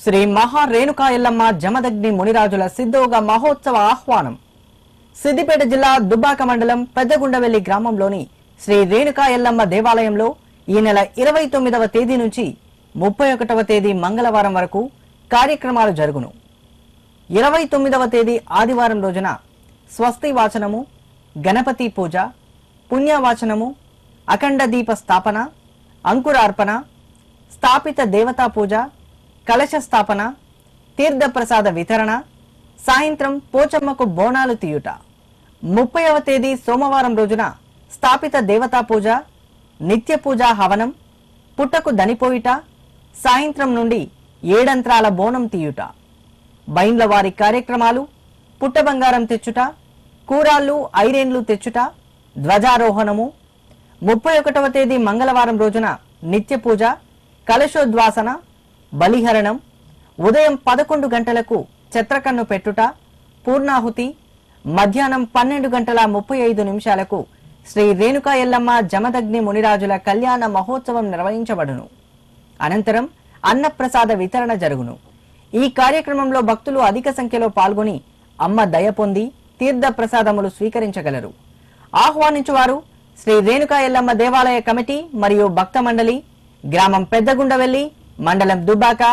శ్రీ మహా రేణుకా ఎల్లమ్మ జమదగ్ని మునిరాజుల సిద్ధోగ మహోత్సవ ఆహ్వానం. సిద్దిపేట జిల్లా దుబ్బాక మండలం పెద్దగుండవెల్లి గ్రామంలోని శ్రీ రేణుకా ఎల్లమ్మ దేవాలయంలో ఈ నెల 29వ తేదీ నుంచి 31వ తేదీ మంగళవారం వరకు కార్యక్రమాలు జరుగును. 29వ తేదీ ఆదివారం రోజున స్వస్తి వాచనము, గణపతి పూజ, పుణ్యవాచనము, అఖండ దీప స్థాపన, అంకురార్పణ, స్థాపిత దేవతా పూజ, కలశ స్థాపన, తీర్థప్రసాద వితరణ, సాయంత్రం పోచమ్మకు బోనాలు తీయుట. 30వ తేదీ సోమవారం రోజున స్థాపిత దేవతా పూజ, నిత్య పూజా హవనం, పుట్టకు దనిపోయిట, సాయంత్రం నుండి ఏడంత్రాల బోనం తీయుట. బైండ్ల వారి కార్యక్రమాలు పుట్ట బంగారం తెచ్చుట, కూరాళ్ళు ఐరేన్లు తెచ్చుట, ధ్వజారోహణము. 31వ తేదీ మంగళవారం రోజున నిత్య పూజ, కలశోద్వాసన, బలిహరణం. ఉదయం 11 గంటలకు చిత్రకన్ను పెట్టుట, పూర్ణాహుతి. మధ్యాహ్నం 12:35 శ్రీ రేణుకా ఎల్లమ్మ జమదగ్ని మునిరాజుల కళ్యాణ మహోత్సవం నిర్వహించబడును. అనంతరం అన్నప్రసాద వితరణ జరుగును. ఈ కార్యక్రమంలో భక్తులు అధిక సంఖ్యలో పాల్గొని అమ్మ దయ పొంది తీర్థ ప్రసాదములు స్వీకరించగలరు. ఆహ్వానించువారు శ్రీ రేణుకా ఎల్లమ్మ దేవాలయ కమిటీ మరియు భక్త మండలి, గ్రామం పెద్దగుండవెల్లి, మండలం దుబ్బాక,